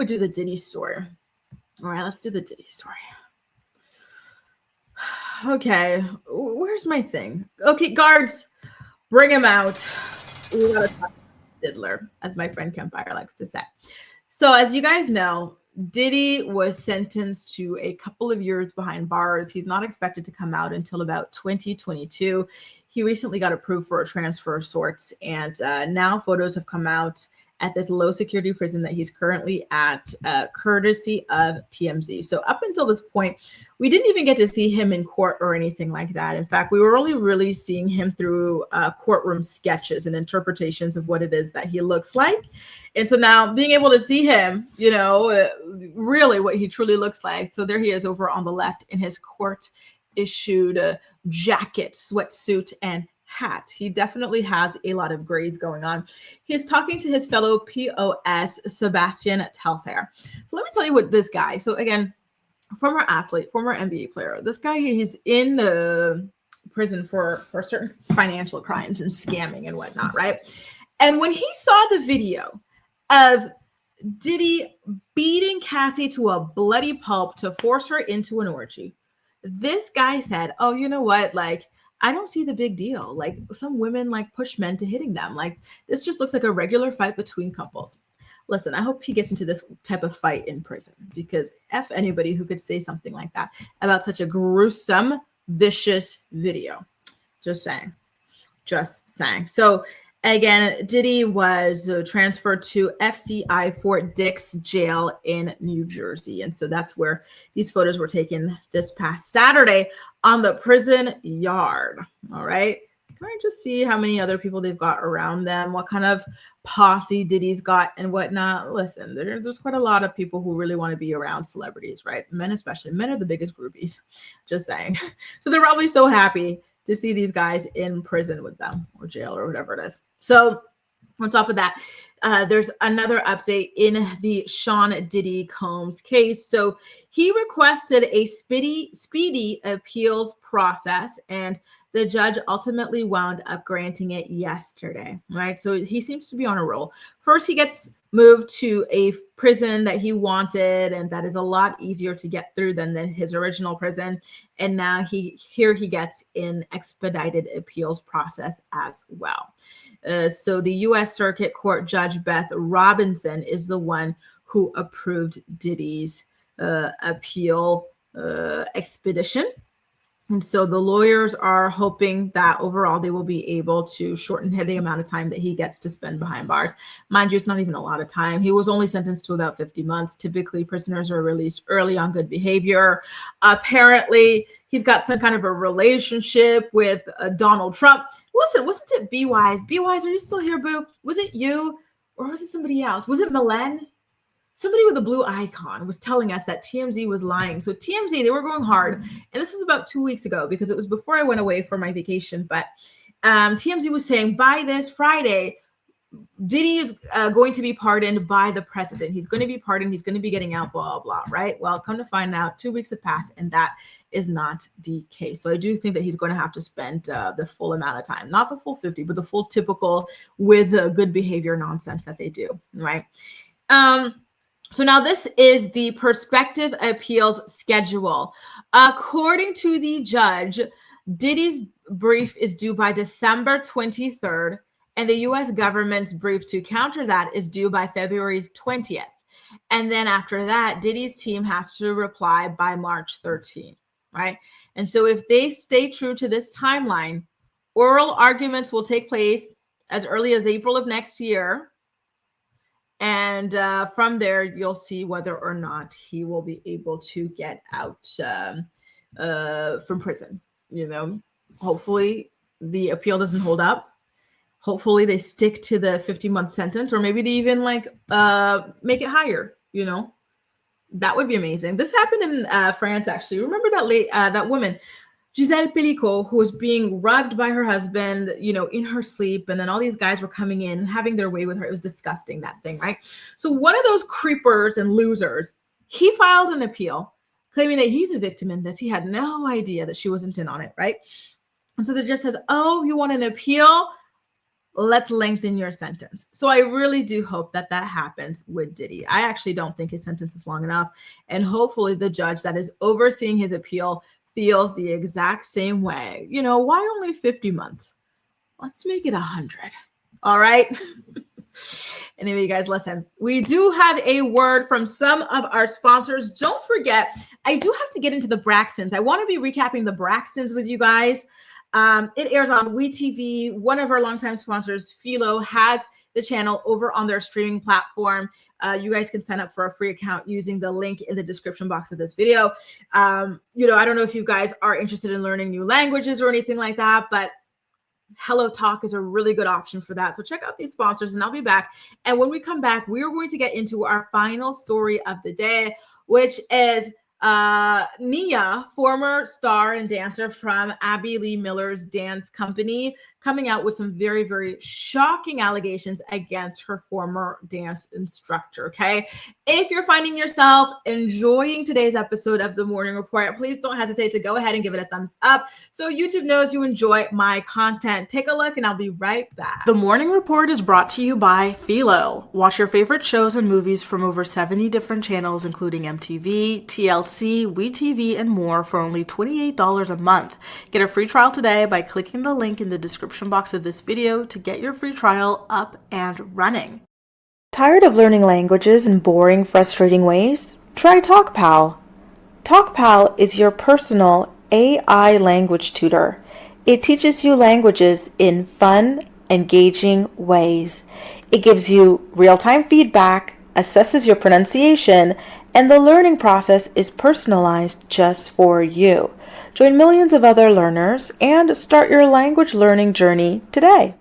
we do the Diddy story? All right, let's do the Diddy story. Okay, where's my thing? Okay, guards, bring him out. We gotta talk Diddler, as my friend Campfire likes to say. So, as you guys know, Diddy was sentenced to a couple of years behind bars. He's not expected to come out until about 2022. He recently got approved for a transfer of sorts, and now photos have come out at this low security prison that he's currently at, courtesy of TMZ. So up until this point, we didn't even get to see him in court or anything like that. In fact, we were only really seeing him through courtroom sketches and interpretations of what it is that he looks like. And so now being able to see him, really what he truly looks like. So there he is over on the left in his court issued jacket, sweatsuit, and hat. He definitely has a lot of grays going on. He's talking to his fellow POS, Sebastian Telfair. So let me tell you what this guy, so again, former athlete, former NBA player, this guy, he's in the prison for certain financial crimes and scamming and whatnot, right? And when he saw the video of Diddy beating Cassie to a bloody pulp to force her into an orgy, this guy said, oh, you know what? Like, I don't see the big deal. Like, some women like push men to hitting them. Like, this just looks like a regular fight between couples. Listen, I hope he gets into this type of fight in prison, because F anybody who could say something like that about such a gruesome, vicious video. Just saying. So again, Diddy was transferred to FCI Fort Dix jail in New Jersey. And so that's where these photos were taken this past Saturday on the prison yard. All right. Can I just see how many other people they've got around them? What kind of posse Diddy's got and whatnot? Listen, there's quite a lot of people who really want to be around celebrities, right? Men especially. Men are the biggest groupies. Just saying. So they're probably so happy to see these guys in prison with them, or jail, or whatever it is. So on top of that, there's another update in the Sean Diddy Combs case. So he requested a speedy appeals process, and the judge ultimately wound up granting it yesterday, right? So he seems to be on a roll. First, he gets moved to a prison that he wanted, and that is a lot easier to get through than his original prison. And now he gets an expedited appeals process as well. So the U.S. Circuit Court Judge Beth Robinson is the one who approved Diddy's appeal expedition. And so the lawyers are hoping that overall they will be able to shorten the amount of time that he gets to spend behind bars. Mind you, it's not even a lot of time. He was only sentenced to about 50 months. Typically, prisoners are released early on good behavior. Apparently, he's got some kind of a relationship with Donald Trump. Listen, wasn't it B-Wise? B-Wise, are you still here, boo? Was it you, or was it somebody else? Was it Milen? Somebody with a blue icon was telling us that TMZ was lying. So TMZ, they were going hard. And this is about 2 weeks ago, because it was before I went away for my vacation. But TMZ was saying by this Friday, Diddy is going to be pardoned by the president. He's going to be pardoned. He's going to be getting out, blah, blah, right? Well, come to find out, 2 weeks have passed, and that is not the case. So I do think that he's going to have to spend the full amount of time, not the full 50, but the full typical with good behavior nonsense that they do, right? So now this is the prospective appeals schedule. According to the judge, Diddy's brief is due by December 23rd, and the U.S. government's brief to counter that is due by February 20th. And then after that, Diddy's team has to reply by March 13th, right? And so if they stay true to this timeline, oral arguments will take place as early as April of next year. And from there, you'll see whether or not he will be able to get out from prison. Hopefully the appeal doesn't hold up. Hopefully they stick to the 50-month sentence, or maybe they even make it higher. That would be amazing. This happened in France, actually. Remember that woman, Giselle Pellico, who was being rubbed by her husband, in her sleep. And then all these guys were coming in, having their way with her. It was disgusting, that thing, right? So one of those creepers and losers, he filed an appeal claiming that he's a victim in this. He had no idea that she wasn't in on it, right? And so the judge says, oh, you want an appeal? let's lengthen your sentence. So I really do hope that that happens with Diddy. I actually don't think his sentence is long enough. And hopefully the judge that is overseeing his appeal feels the exact same way. You know, why only 50 months? Let's make it 100. All right. Anyway, you guys, listen, we do have a word from some of our sponsors. Don't forget, I do have to get into the Braxtons. I want to be recapping the Braxtons with you guys. It airs on WeTV. One of our longtime sponsors, Philo, has the channel over on their streaming platform. You guys can sign up for a free account using the link in the description box of this video. You know, I don't know if you guys are interested in learning new languages or anything like that, but Hello Talk is a really good option for that. So check out these sponsors and I'll be back. And when we come back, we are going to get into our final story of the day, which is Nia, former star and dancer from Abby Lee Miller's dance company, coming out with some very, very shocking allegations against her former dance instructor. Okay. If you're finding yourself enjoying today's episode of The Morning Report, please don't hesitate to go ahead and give it a thumbs up so YouTube knows you enjoy my content. Take a look and I'll be right back. The Morning Report is brought to you by Philo. Watch your favorite shows and movies from over 70 different channels, including MTV, TLC, WeTV, and more for only $28 a month. Get a free trial today by clicking the link in the description box of this video to get your free trial up and running. Tired of learning languages in boring, frustrating ways? Try TalkPal. TalkPal is your personal AI language tutor. It teaches you languages in fun, engaging ways. It gives you real-time feedback, assesses your pronunciation, and the learning process is personalized just for you. Join millions of other learners and start your language learning journey today.